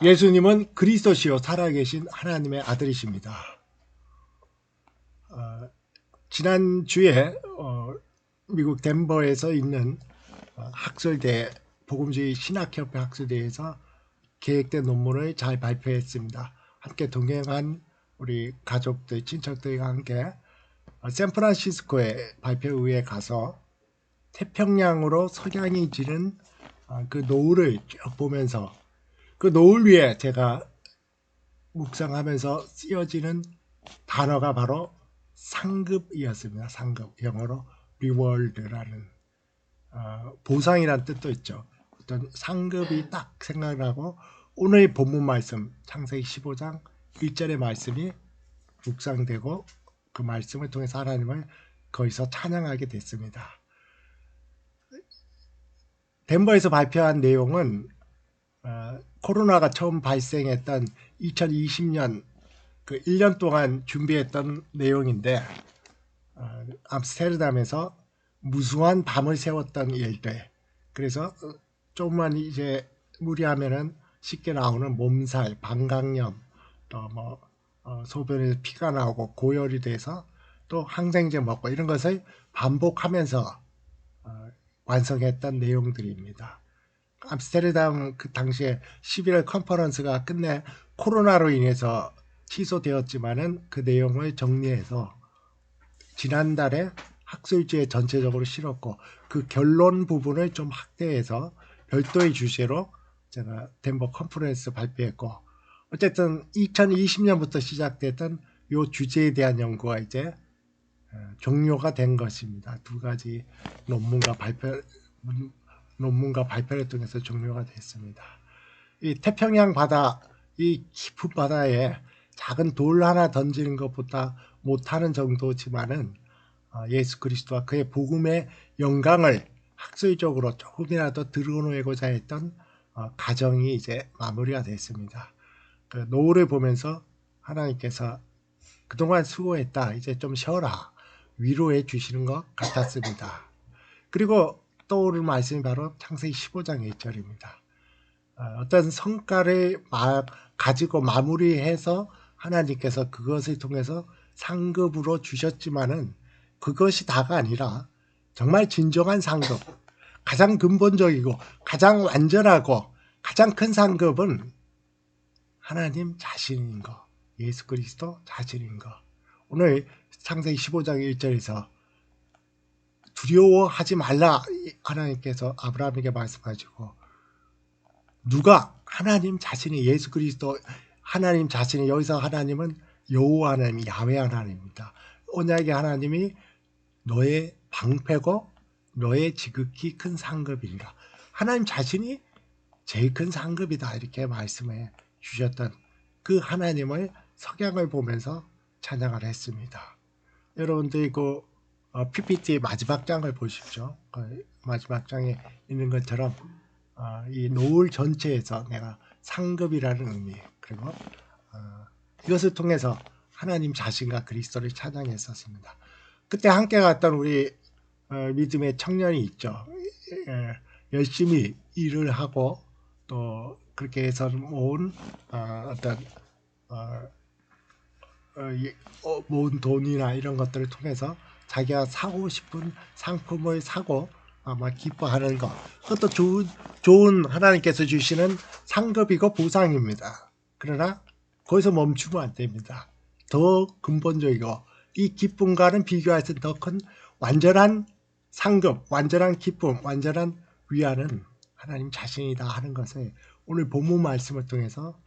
예수님은 그리스도시요 살아계신 하나님의 아들이십니다. 지난주에 미국 덴버에서 있는 학술대, 복음주의 신학협회 학술대에서 계획된 논문을 잘 발표했습니다. 함께 동행한 우리 가족들, 친척들과 함께 샌프란시스코에 발표회에 가서 태평양으로 석양이 지는 그 노을을 쭉 보면서 그 노을 위에 제가 묵상하면서 쓰여지는 단어가 바로 상급이었습니다. 상급, 영어로 reward라는 보상이란 뜻도 있죠. 어떤 상급이 딱 생각나고 오늘 본문 말씀 창세기 15장 1절의 말씀이 묵상되고 그 말씀을 통해서 하나님을 거기서 찬양하게 됐습니다. 덴버에서 발표한 내용은 코로나가 처음 발생했던 2020년 그 1년 동안 준비했던 내용인데 암스테르담에서 무수한 밤을 새웠던 일들, 그래서 조금만 이제 무리하면은 쉽게 나오는 몸살, 방광염, 또 뭐 소변에서 피가 나오고 고열이 돼서 또 항생제 먹고 이런 것을 반복하면서 완성했던 내용들입니다. 암스테르담 그 당시에 11월 컨퍼런스가 끝내 코로나로 인해서 취소되었지만은 그 내용을 정리해서 지난달에 학술지에 전체적으로 실었고 그 결론 부분을 좀 확대해서 별도의 주제로 제가 덴버 컨퍼런스 발표했고 어쨌든 2020년부터 시작됐던 이 주제에 대한 연구가 이제 종료가 된 것입니다. 두 가지 논문과 발표를 통해서 종료가 됐습니다. 이 태평양 바다, 이 깊은 바다에 작은 돌 하나 던지는 것보다 못하는 정도지만은 예수 그리스도와 그의 복음의 영광을 학술적으로 조금이라도 드러내고자 했던 과정이 이제 마무리가 됐습니다. 그 노을을 보면서 하나님께서 그동안 수고했다, 이제 좀 쉬어라, 위로해 주시는 것 같았습니다. 그리고 떠오르는 말씀이 바로 창세기 15장 1절입니다. 어떤 성과를 가지고 마무리해서 하나님께서 그것을 통해서 상급으로 주셨지만은 그것이 다가 아니라 정말 진정한 상급, 가장 근본적이고 가장 완전하고 가장 큰 상급은 하나님 자신인 거, 예수 그리스도 자신인 거. 오늘 창세기 15장 1절에서 두려워하지 말라 하나님께서 아브라함에게 말씀하시고 누가 하나님 자신이 예수 그리스도 하나님 자신이, 여기서 하나님은 여호와 하나님, 야훼 하나님입니다. 언약의 하나님이 너의 방패고 너의 지극히 큰 상급이니라. 하나님 자신이 제일 큰 상급이다 이렇게 말씀해 주셨던 그 하나님을 석양을 보면서 찬양을 했습니다. 여러분들이 그 PPT 마지막 장을 보십시오. 그 마지막 장에 있는 것처럼 이 노을 전체에서 내가 상급이라는 의미, 그리고 이것을 통해서 하나님 자신과 그리스도를 찬양했었습니다. 그때 함께 갔던 우리 믿음의 청년이 있죠. 열심히 일을 하고 또 그렇게 해서 모은 어떤 모은 돈이나 이런 것들을 통해서 자기가 사고 싶은 상품을 사고 아마 기뻐하는 것, 그것도 좋은 하나님께서 주시는 상급이고 보상입니다. 그러나 거기서 멈추면 안 됩니다. 더 근본적이고 이 기쁨과는 비교할 수 더 큰 완전한 상급, 완전한 기쁨, 완전한 위안은 하나님 자신이다 하는 것을 오늘 본문 말씀을 통해서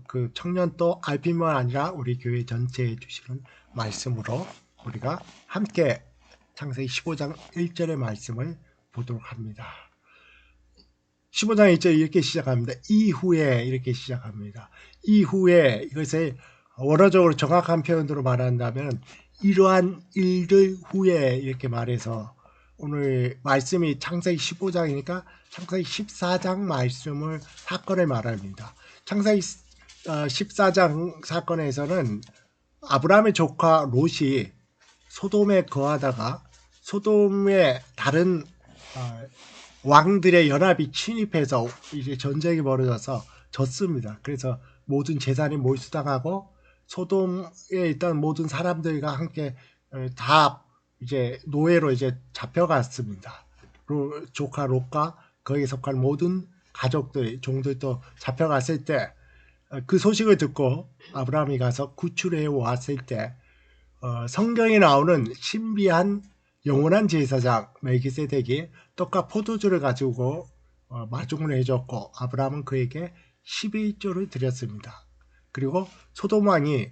그 청년도 RP만 아니라 우리 교회 전체에 주시는 말씀으로 우리가 함께 창세기 15장 1절의 말씀을 보도록 합니다. 15장 1절 이렇게 시작합니다. 이후에 이렇게 시작합니다. 이후에, 이것을 원어적으로 정확한 표현으로 말한다면 이러한 일들 후에 이렇게 말해서 오늘 말씀이 창세기 15장이니까 창세기 14장 말씀을 사건을 말합니다. 창세기 14장 사건에서는 아브라함의 조카 롯이 소돔에 거하다가 소돔의 다른 왕들의 연합이 침입해서 이제 전쟁이 벌어져서 졌습니다. 그래서 모든 재산이 몰수당하고 소돔에 있던 모든 사람들과 함께 다 이제 노예로 이제 잡혀갔습니다. 조카 롯과 거기에 속한 모든 가족들, 종들도 잡혀갔을 때 그 소식을 듣고 아브라함이 가서 구출해 왔을 때 성경에 나오는 신비한 영원한 제사장 멜기세덱이 떡과 포도주를 가지고 마중을 해줬고 아브라함은 그에게 11조를 드렸습니다. 그리고 소돔 왕이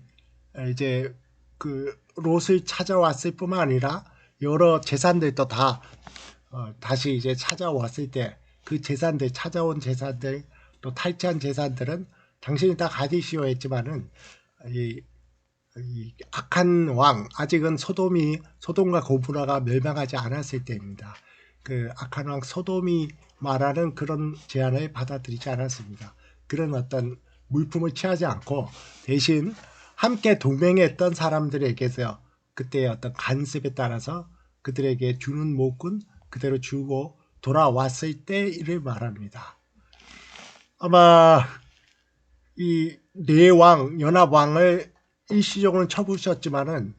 이제 그 롯을 찾아왔을 뿐만 아니라 여러 재산들도 다 다시 이제 찾아왔을 때 그 재산들, 찾아온 재산들, 또 탈취한 재산들은 당신이 다 가지시오 했지만은 이 악한 왕, 아직은 소돔과 고모라가 멸망하지 않았을 때입니다. 그 악한 왕 소돔이 말하는 그런 제안을 받아들이지 않았습니다. 그런 어떤 물품을 취하지 않고 대신 함께 동맹했던 사람들에게서 그때의 어떤 간섭에 따라서 그들에게 주는 목은 그대로 주고 돌아왔을 때를 말합니다. 아마 이 내왕, 연합왕을 일시적으로는 쳐부셨지만은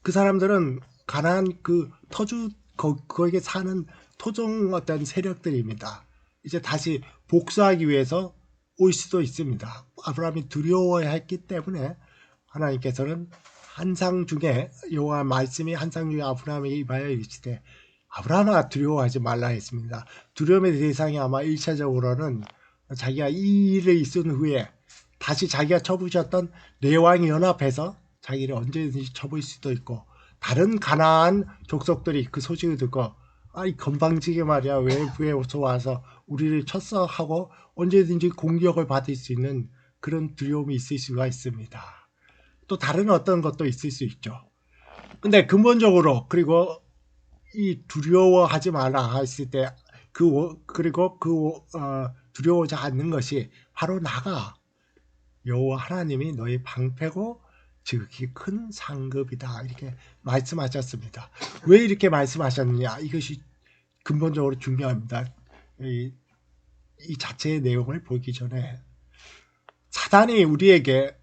그 사람들은 가나안 그 터주 거기에 사는 토종 어떤 세력들입니다. 이제 다시 복수하기 위해서 올 수도 있습니다. 아브라함이 두려워했기 때문에 하나님께서는 한상 중에 여호와 말씀이 한상 중에 아브라함에게 임하여 이르시되 아브라함아 두려워하지 말라 했습니다. 두려움의 대상이 아마 1차적으로는 자기가 이 일을 있은 후에 다시 자기가 쳐부셨던 내왕이 연합해서 자기를 언제든지 쳐부을 수도 있고 다른 가나안 족속들이 그 소식을 듣고 이 건방지게 말이야 외부에서 와서 우리를 쳤어 하고 언제든지 공격을 받을 수 있는 그런 두려움이 있을 수가 있습니다. 또 다른 어떤 것도 있을 수 있죠. 근데 근본적으로 그리고 이 두려워하지 말라 했을 때 그리고 두려워하지 않는 것이 바로 나가 여호와 하나님이 너희 방패고 지극히 큰 상급이다 이렇게 말씀하셨습니다. 왜 이렇게 말씀하셨느냐 이것이 근본적으로 중요합니다. 이 자체의 내용을 보기 전에 사단이 우리에게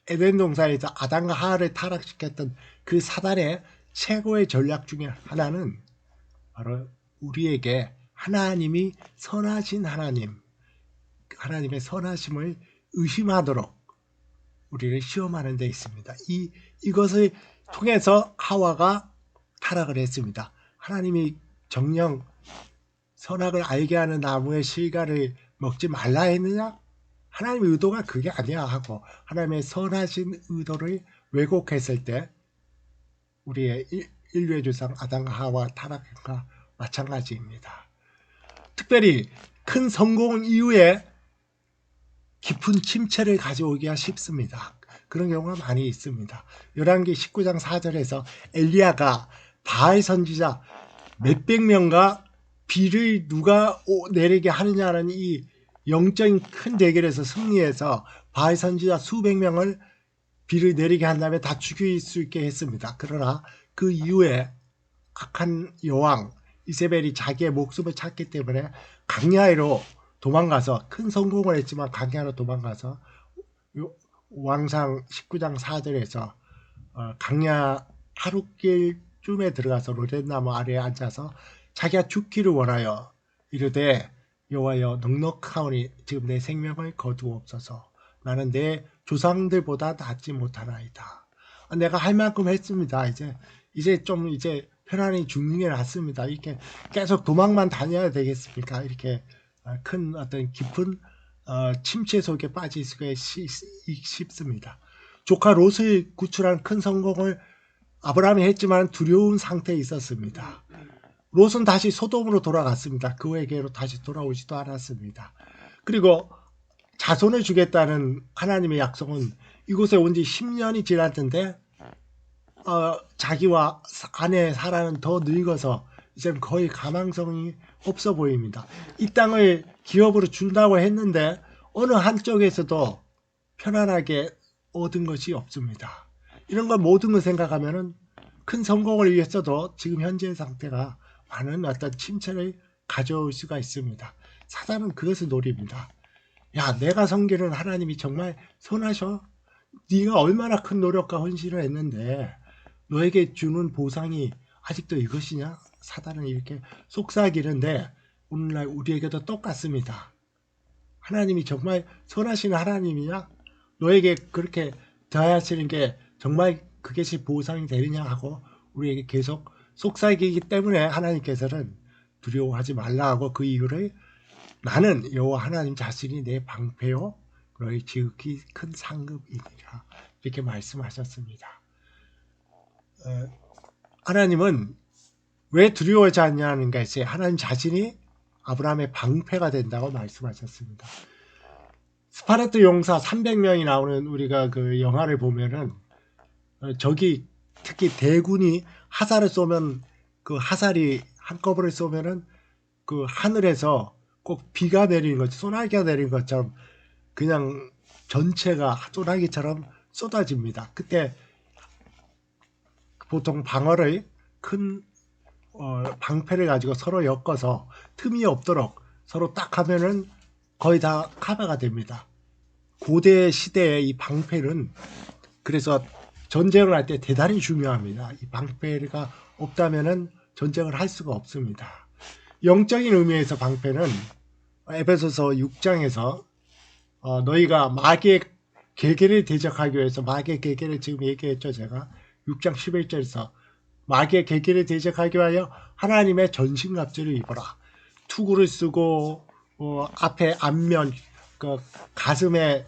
에덴 동산에서 아담과 하와를 타락시켰던 그 사단의 최고의 전략 중에 하나는 바로 우리에게 하나님이 선하신 하나님의 선하심을 의심하도록 우리를 시험하는 데 있습니다. 이것을 통해서 하와가 타락을 했습니다. 하나님이 정녕 선악을 알게 하는 나무의 실과를 먹지 말라 했느냐? 하나님의 의도가 그게 아니야 하고 하나님의 선하신 의도를 왜곡했을 때 우리의 인류의 조상 아담과 하와 타락과 마찬가지입니다. 특별히 큰 성공 이후에 깊은 침체를 가져오기가 쉽습니다. 그런 경우가 많이 있습니다. 열왕기 19장 4절에서 엘리야가 바알 선지자 몇백 명과 비를 누가 내리게 하느냐는 이 영적인 큰 대결에서 승리해서 바알 선지자 수백 명을 비를 내리게 한 다음에 다 죽일 수 있게 했습니다. 그러나 그 이후에 악한 여왕 이세벨이 자기의 목숨을 찾기 때문에 강야로 도망가서 큰 성공을 했지만 강야로 도망가서 왕상 19장 4절에서 강야 하룻길쯤에 들어가서 로뎀나무 아래에 앉아서 자기가 죽기를 원하여 이르되 여호와여 넉넉하오니 지금 내 생명을 거두옵소서. 나는 내 조상들보다 낫지 못하나이다. 내가 할 만큼 했습니다. 이제 좀 편안히 죽는 게 낫습니다. 이렇게 계속 도망만 다녀야 되겠습니까? 이렇게 큰 어떤 깊은 침체 속에 빠질 수가 쉽습니다. 조카 롯을 구출한 큰 성공을 아브라함이 했지만 두려운 상태에 있었습니다. 롯은 다시 소돔으로 돌아갔습니다. 그에게로 다시 돌아오지도 않았습니다. 그리고 자손을 주겠다는 하나님의 약속은 이곳에 온 지 10년이 지났는데 자기와 아내 사라는 더 늙어서 이제는 거의 가망성이 없어 보입니다. 이 땅을 기업으로 준다고 했는데 어느 한쪽에서도 편안하게 얻은 것이 없습니다. 이런 걸 모든 걸 생각하면은 큰 성공을 위해서도 지금 현재의 상태가 많은 어떤 침체를 가져올 수가 있습니다. 사단은 그것을 노립니다. 야, 내가 섬기는 하나님이 정말 선하셔? 네가 얼마나 큰 노력과 헌신을 했는데 너에게 주는 보상이 아직도 이것이냐? 사단은 이렇게 속삭이는데 오늘날 우리에게도 똑같습니다. 하나님이 정말 선하신 하나님이냐? 너에게 그렇게 대하시는 게 정말 그것이 보상이 되느냐 하고 우리에게 계속 속삭이기 때문에 하나님께서는 두려워하지 말라 하고 그 이유를 나는 여호와 하나님 자신이 내 방패요 너희 지극히 큰 상급이니라 이렇게 말씀하셨습니다. 하나님은 왜 두려워하지 않냐는 것이 하나님 자신이 아브라함의 방패가 된다고 말씀하셨습니다. 스파르타 용사 300명이 나오는 우리가 그 영화를 보면은 저기 특히 대군이 화살을 쏘면 그 화살이 한꺼번에 쏘면은 그 하늘에서 꼭 비가 내리는 것, 소나기가 내리는 것처럼 그냥 전체가 소나기처럼 쏟아집니다. 그때 보통 방어를 큰 방패를 가지고 서로 엮어서 틈이 없도록 서로 딱 하면은 거의 다 커버가 됩니다. 고대 시대의 이 방패는 그래서 전쟁을 할 때 대단히 중요합니다. 이 방패가 없다면은 전쟁을 할 수가 없습니다. 영적인 의미에서 방패는 에베소서 6장에서 너희가 마귀의 계계를 대적하기 위해서 마귀의 계계를 지금 얘기했죠. 제가 6장 11절에서 마귀의 계계를 대적하기 위하여 하나님의 전신갑주를 입어라. 투구를 쓰고 앞에 앞면 그 가슴에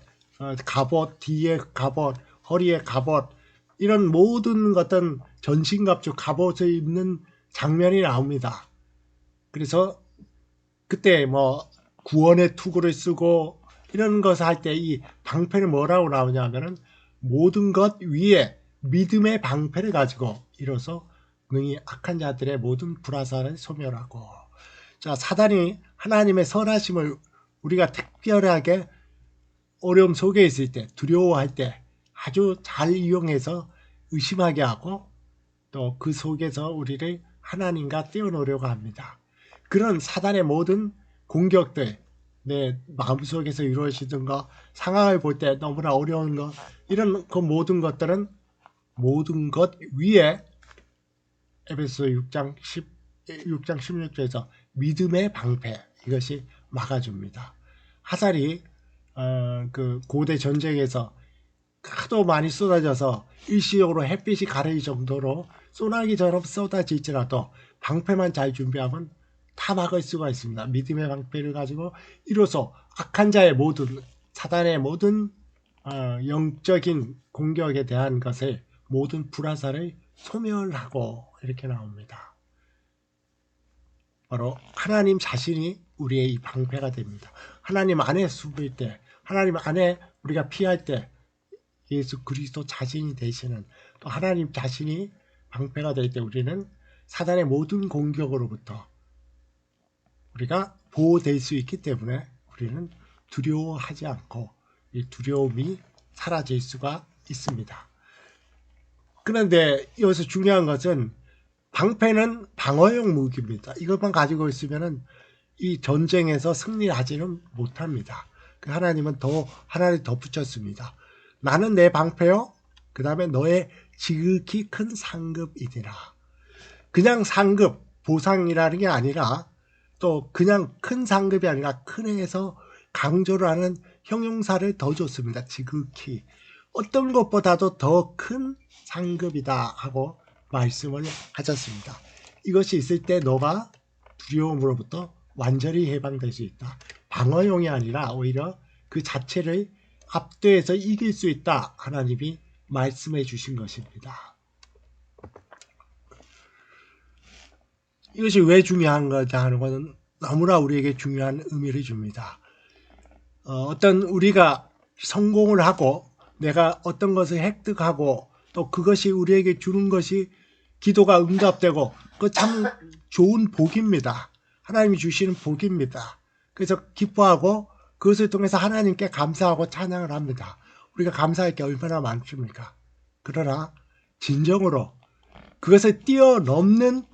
갑옷, 뒤에 갑옷, 허리에 갑옷 이런 모든 어떤 전신갑주 갑옷을 입는 장면이 나옵니다. 그래서 그때 뭐 구원의 투구를 쓰고 이런 것을 할 때 이 방패는 뭐라고 나오냐면은 모든 것 위에 믿음의 방패를 가지고 이뤄서 능히 악한 자들의 모든 불화살을 소멸하고 자 사단이 하나님의 선하심을 우리가 특별하게 어려움 속에 있을 때 두려워할 때 아주 잘 이용해서 의심하게 하고 또 그 속에서 우리를 하나님과 떼어놓으려고 합니다. 그런 사단의 모든 공격들 내 마음속에서 이루어지던 거 상황을 볼 때 너무나 어려운 거 이런 그 모든 것들은 모든 것 위에 에베소 6장 16절에서 믿음의 방패 이것이 막아줍니다. 화살이 그 고대 전쟁에서 하도 많이 쏟아져서 일시적으로 햇빛이 가릴 정도로 소나기처럼 쏟아질지라도 방패만 잘 준비하면 다 막을 수가 있습니다. 믿음의 방패를 가지고 이로써 악한 자의 모든 사단의 모든 영적인 공격에 대한 것을 모든 불화살을 소멸하고 이렇게 나옵니다. 바로 하나님 자신이 우리의 이 방패가 됩니다. 하나님 안에 숨을 때 하나님 안에 우리가 피할 때 예수 그리스도 자신이 되시는 또 하나님 자신이 방패가 될 때 우리는 사단의 모든 공격으로부터 우리가 보호될 수 있기 때문에 우리는 두려워하지 않고 이 두려움이 사라질 수가 있습니다. 그런데 여기서 중요한 것은 방패는 방어용 무기입니다. 이것만 가지고 있으면 이 전쟁에서 승리하지는 못합니다. 하나님은 하나를 덧붙였습니다. 나는 내 방패요. 그 다음에 너의 지극히 큰 상급이니라. 그냥 상급, 보상이라는 게 아니라 또 그냥 큰 상급이 아니라 큰에서 강조를 하는 형용사를 더 줬습니다. 지극히. 어떤 것보다도 더 큰 상급이다 하고 말씀을 하셨습니다. 이것이 있을 때 너가 두려움으로부터 완전히 해방될 수 있다. 방어용이 아니라 오히려 그 자체를 압도해서 이길 수 있다. 하나님이 말씀해 주신 것입니다. 이것이 왜 중요한 거냐 하는 것은 너무나 우리에게 중요한 의미를 줍니다. 어떤 우리가 성공을 하고 내가 어떤 것을 획득하고 또 그것이 우리에게 주는 것이 기도가 응답되고 그 참 좋은 복입니다. 하나님이 주시는 복입니다. 그래서 기뻐하고 그것을 통해서 하나님께 감사하고 찬양을 합니다. 우리가 감사할 게 얼마나 많습니까? 그러나 진정으로 그것을 뛰어넘는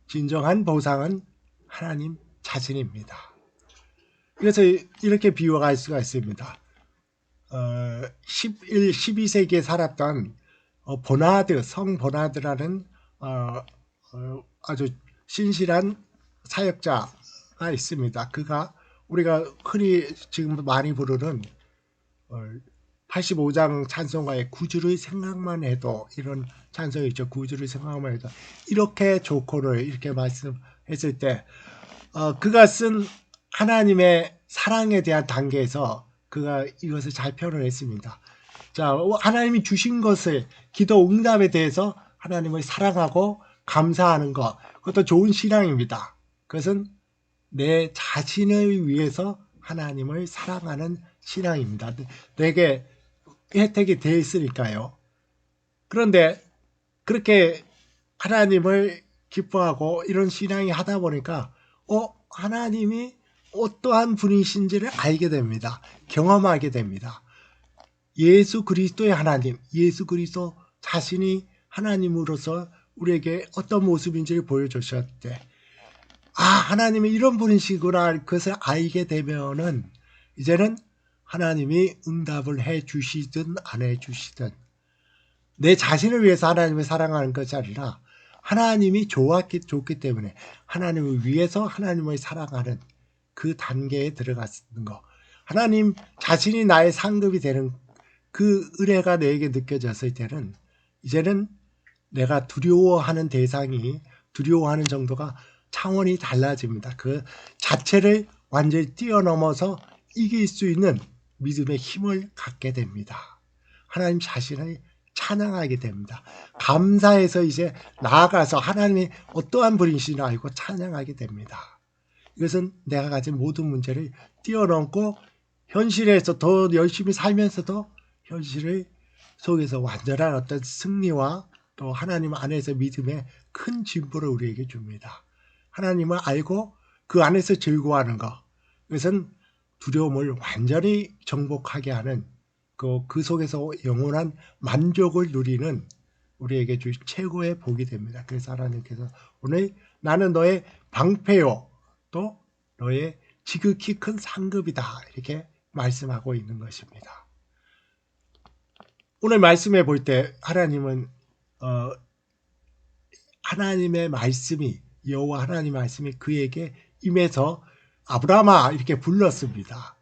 진정한 보상은 하나님 자신입니다. 그래서 이렇게 비유할 수가 있습니다. 12세기에 살았던 보나드, 성 보나드라는 아주 신실한 사역자가 있습니다. 그가 우리가 흔히 지금 많이 부르는 85장 찬송가의 구주를 생각만 해도, 이런 찬송이 있죠. 구주를 생각만 해도, 이렇게 조건을 이렇게 말씀했을 때 그가 쓴 하나님의 사랑에 대한 단계에서 그가 이것을 잘 표현을 했습니다. 자, 하나님이 주신 것을, 기도 응답에 대해서 하나님을 사랑하고 감사하는 것, 그것도 좋은 신앙입니다. 그것은 내 자신을 위해서 하나님을 사랑하는 신앙입니다. 내게 혜택이 돼 있으니까요. 그런데 그렇게 하나님을 기뻐하고 이런 신앙이 하다 보니까 하나님이 어떠한 분이신지를 알게 됩니다. 경험하게 됩니다. 예수 그리스도의 하나님, 예수 그리스도 자신이 하나님으로서 우리에게 어떤 모습인지를 보여주셨을 때, 하나님이 이런 분이시구나, 그것을 알게 되면은 이제는 하나님이 응답을 해 주시든 안 해 주시든 내 자신을 위해서 하나님을 사랑하는 것이 아니라 하나님이 좋기 때문에 하나님을 위해서 하나님을 사랑하는 그 단계에 들어가는 거. 하나님 자신이 나의 상급이 되는 그 은혜가 내게 느껴졌을 때는 이제는 내가 두려워하는 대상이, 두려워하는 정도가 차원이 달라집니다. 그 자체를 완전히 뛰어넘어서 이길 수 있는 믿음의 힘을 갖게 됩니다. 하나님 자신을 찬양하게 됩니다. 감사해서 이제 나아가서 하나님이 어떠한 분이신지 알고 찬양하게 됩니다. 이것은 내가 가진 모든 문제를 뛰어넘고 현실에서 더 열심히 살면서도 현실을 속에서 완전한 어떤 승리와 또 하나님 안에서 믿음의 큰 진보를 우리에게 줍니다. 하나님을 알고 그 안에서 즐거워하는 것, 이것은 두려움을 완전히 정복하게 하는 그 속에서 영원한 만족을 누리는 우리에게 주신 최고의 복이 됩니다. 그래서 하나님께서 오늘 나는 너의 방패요 또 너의 지극히 큰 상급이다, 이렇게 말씀하고 있는 것입니다. 오늘 말씀해 볼 때 하나님은 하나님의 말씀이, 여호와 하나님의 말씀이 그에게 임해서 아브라함아 이렇게 불렀습니다.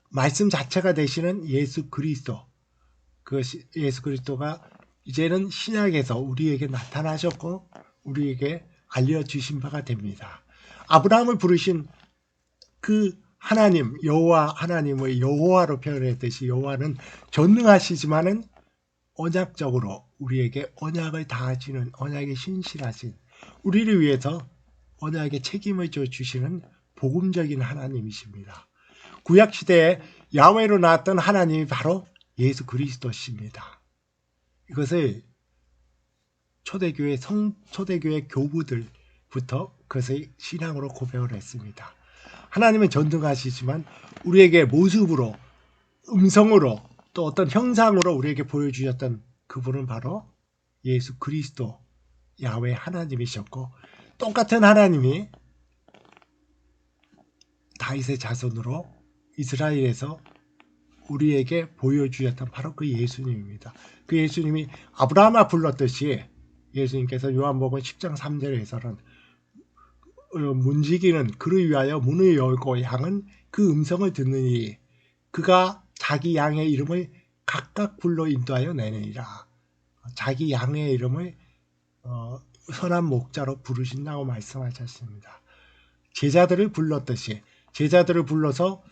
말씀 자체가 되시는 예수 그리스도, 그 예수 그리스도가 이제는 신약에서 우리에게 나타나셨고 우리에게 알려주신 바가 됩니다. 아브라함을 부르신 그 하나님, 여호와 하나님을 여호와로 표현했듯이 여호와는 전능하시지만은 언약적으로 우리에게 언약을 다하시는, 언약에 신실하신, 우리를 위해서 언약의 책임을 져 주시는 복음적인 하나님이십니다. 구약시대에 야훼로 나왔던 하나님이 바로 예수 그리스도십니다. 이것을 초대교회 교부들부터 그것을 신앙으로 고백을 했습니다. 하나님은 전능하시지만 우리에게 모습으로, 음성으로, 또 어떤 형상으로 우리에게 보여주셨던 그분은 바로 예수 그리스도, 야훼 하나님이셨고, 똑같은 하나님이 다윗의 자손으로 이스라엘에서 우리에게 보여주셨던 바로 그 예수님입니다. 그 예수님이 아브라함아 불렀듯이 예수님께서 요한복음 10장 3절에서는 문지기는 그를 위하여 문을 열고 양은 그 음성을 듣느니 그가 자기 양의 이름을 각각 불러 인도하여 내느니라. 자기 양의 이름을 선한 목자로 부르신다고 말씀하셨습니다. 제자들을 불렀듯이, 제자들을 불러서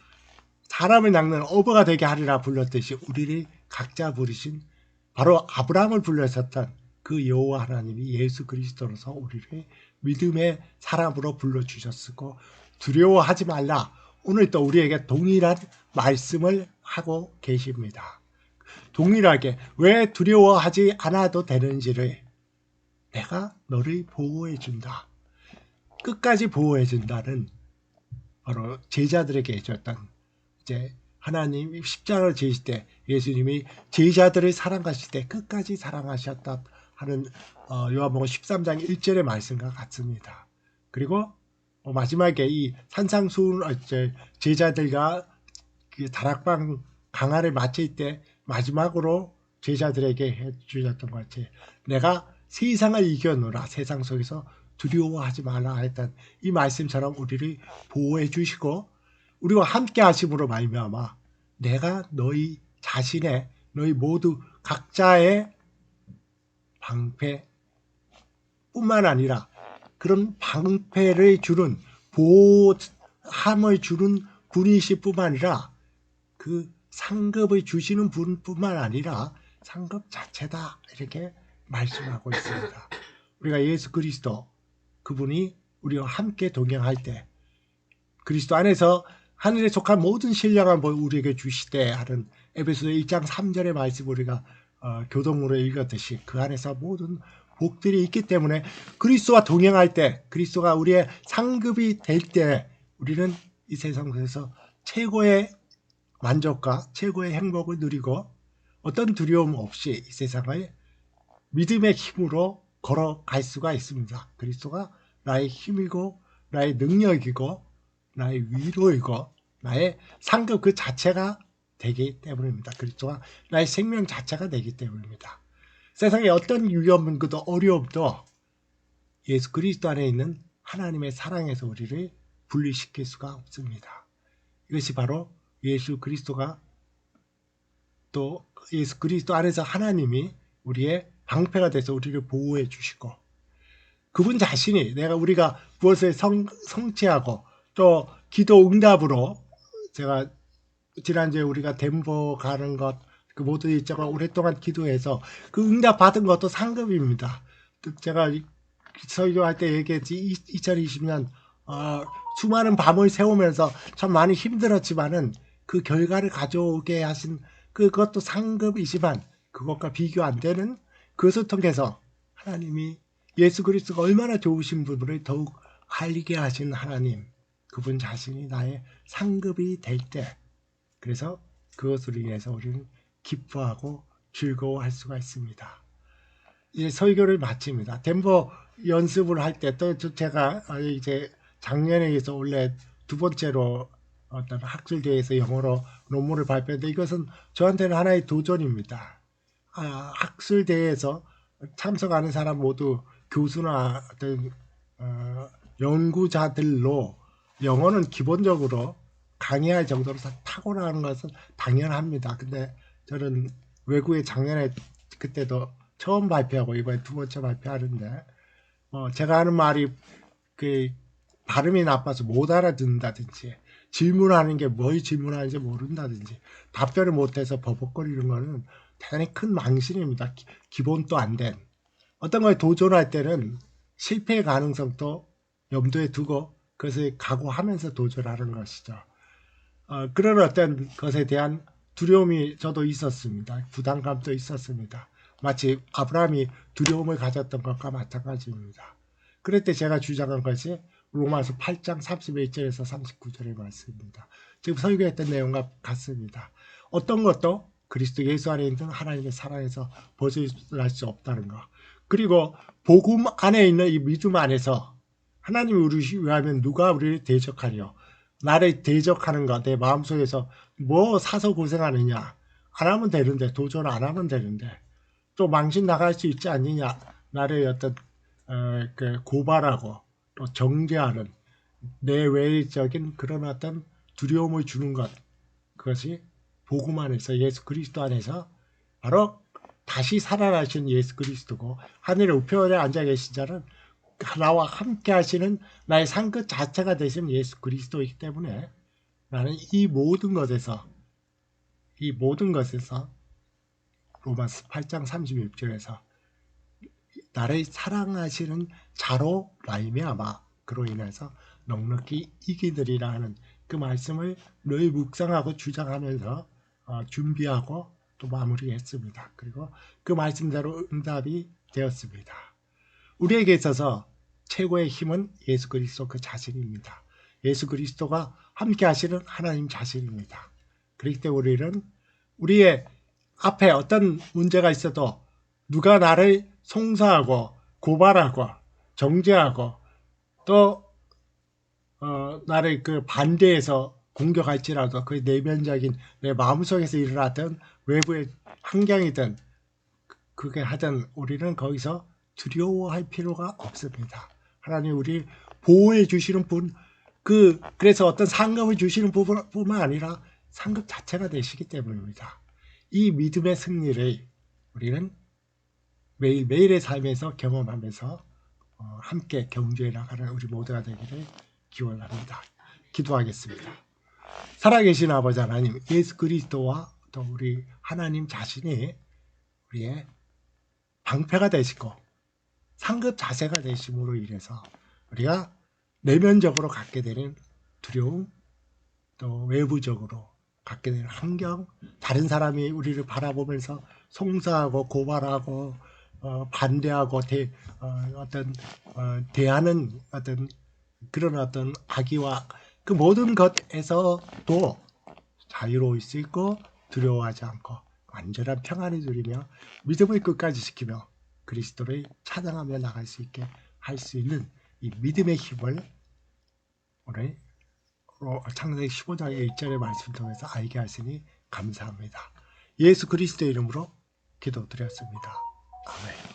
사람을 낚는 어부가 되게 하리라 불렀듯이 우리를 각자 부르신 바로 아브라함을 불러셨던 그 여호와 하나님이 예수 그리스도로서 우리를 믿음의 사람으로 불러주셨고, 두려워하지 말라, 오늘 또 우리에게 동일한 말씀을 하고 계십니다. 동일하게 왜 두려워하지 않아도 되는지를, 내가 너를 보호해 준다, 끝까지 보호해 준다는 바로 제자들에게 해줬던, 이제 하나님 십자가를 지실 때 예수님이 제자들을 사랑하실 때 끝까지 사랑하셨다 하는 요한복음 13장 1절의 말씀과 같습니다. 그리고 마지막에 이 산상수훈 제자들과 그 다락방 강화를 마칠 때 마지막으로 제자들에게 해주셨던 것 같이 내가 세상을 이겨노라 세상 속에서 두려워하지 말라 했던 이 말씀처럼 우리를 보호해 주시고 우리와 함께 하심으로 말미암아 내가 너희 자신의 너희 모두 각자의 방패뿐만 아니라 그런 방패를 주는 보호함을 주는 분이실 뿐만 아니라 그 상급을 주시는 분뿐만 아니라 상급 자체다 이렇게 말씀하고 있습니다. 우리가 예수 그리스도 그분이 우리와 함께 동행할 때 그리스도 안에서 하늘에 속한 모든 신령한 뭘 우리에게 주시되 하는 에베소서 1장 3절의 말씀 우리가 교동으로 읽었듯이 그 안에서 모든 복들이 있기 때문에 그리스도와 동행할 때 그리스도가 우리의 상급이 될 때 우리는 이 세상에서 최고의 만족과 최고의 행복을 누리고 어떤 두려움 없이 이 세상을 믿음의 힘으로 걸어갈 수가 있습니다. 그리스도가 나의 힘이고 나의 능력이고 나의 위로이고 나의 상급 그 자체가 되기 때문입니다. 그리스도가 나의 생명 자체가 되기 때문입니다. 세상에 어떤 위험도 어려움도 예수 그리스도 안에 있는 하나님의 사랑에서 우리를 분리시킬 수가 없습니다. 이것이 바로 예수 그리스도가 또 예수 그리스도 안에서 하나님이 우리의 방패가 돼서 우리를 보호해 주시고 그분 자신이 우리가 무엇을 성취하고 또 기도 응답으로 제가 지난주에 우리가 덴버 가는 것 그 모든 일정을 오랫동안 기도해서 그 응답 받은 것도 상급입니다. 제가 설교할 때 얘기했지 2020년 수많은 밤을 새우면서 참 많이 힘들었지만은 그 결과를 가져오게 하신 그것도 상급이지만 그것과 비교 안 되는 그것을 통해서 하나님이 예수 그리스도가 얼마나 좋으신 분을 더욱 알리게 하신 하나님 그분 자신이 나의 상급이 될 때 그래서 그것으로 인해서 우리는 기뻐하고 즐거워할 수가 있습니다. 이제 설교를 마칩니다. 덴버 연습을 할 때 또 제가 이제 작년에 있어 원래 두 번째로 어떤 학술대회에서 영어로 논문을 발표했는데 이것은 저한테는 하나의 도전입니다. 학술대회에서 참석하는 사람 모두 교수나 어떤 연구자들로 영어는 기본적으로 강의할 정도로 탁월한 것은 당연합니다. 근데 저는 외국에 작년에 그때도 처음 발표하고 이번에 두 번째 발표하는데 제가 하는 말이 그 발음이 나빠서 못 알아듣는다든지 질문하는 게 뭘 질문하는지 모른다든지 답변을 못해서 버벅거리는 거는 대단히 큰 망신입니다. 기본도 안 된. 어떤 거에 도전할 때는 실패의 가능성도 염두에 두고 그것을 각오하면서 도전하는 것이죠. 그런 어떤 것에 대한 두려움이 저도 있었습니다. 부담감도 있었습니다. 마치 아브라함이 두려움을 가졌던 것과 마찬가지입니다. 그럴 때 제가 주장한 것이 로마서 8장 31절에서 39절의 말씀입니다. 지금 설교했던 내용과 같습니다. 어떤 것도 그리스도 예수 안에 있는 하나님의 사랑에서 벗어날 수 없다는 것. 그리고 복음 안에 있는 이 믿음 안에서 하나님이 우리를 위하면 누가 우리를 대적하려. 나를 대적하는 것, 내 마음속에서 뭐 사서 고생하느냐. 안 하면 되는데, 도전 안 하면 되는데. 또 망신 나갈 수 있지 않느냐. 나를 어떤 고발하고 또 정죄하는 내외적인 그런 어떤 두려움을 주는 것. 그것이 복음 안에서 예수 그리스도 안에서 바로 다시 살아나신 예수 그리스도고 하늘의 우편에 앉아 계신 자는 나와 함께 하시는 나의 상급 자체가 되신 예수 그리스도이기 때문에 나는 이 모든 것에서 로마서 8장 36절에서 나를 사랑하시는 자로 말미암아 그로 인해서 넉넉히 이기느리라 하는 그 말씀을 늘 묵상하고 주장하면서 준비하고 또 마무리했습니다. 그리고 그 말씀대로 응답이 되었습니다. 우리에게 있어서 최고의 힘은 예수 그리스도 그 자신입니다. 예수 그리스도가 함께 하시는 하나님 자신입니다. 그렇기 때문에 우리는 우리의 앞에 어떤 문제가 있어도 누가 나를 송사하고 고발하고 정죄하고 또 나를 그 반대해서 공격할지라도 그 내면적인 내 마음속에서 일어났던 외부의 환경이든 그게 하든 우리는 거기서 두려워할 필요가 없습니다. 하나님 우리 보호해 주시는 분, 그래서 어떤 상급을 주시는 뿐만 아니라 상급 자체가 되시기 때문입니다. 이 믿음의 승리를 우리는 매일매일의 삶에서 경험하면서 함께 경주해 나가는 우리 모두가 되기를 기원합니다. 기도하겠습니다. 살아계신 아버지 하나님, 예수 그리스도와 또 우리 하나님 자신이 우리의 방패가 되시고 상급 자세가 되심으로 인해서 우리가 내면적으로 갖게 되는 두려움, 또 외부적으로 갖게 되는 환경, 다른 사람이 우리를 바라보면서 송사하고 고발하고 반대하고 대하는 어떤 그런 어떤 악의와 그 모든 것에서도 자유로울 수 있고 두려워하지 않고 완전한 평안을 누리며 믿음을 끝까지 지키며 그리스도를 찬양하며 나갈 수 있게 할 수 있는 이 믿음의 힘을 오늘 창세기 15장의 1절의 말씀 통해서 알게 하시니 감사합니다. 예수 그리스도의 이름으로 기도드렸습니다. 아멘.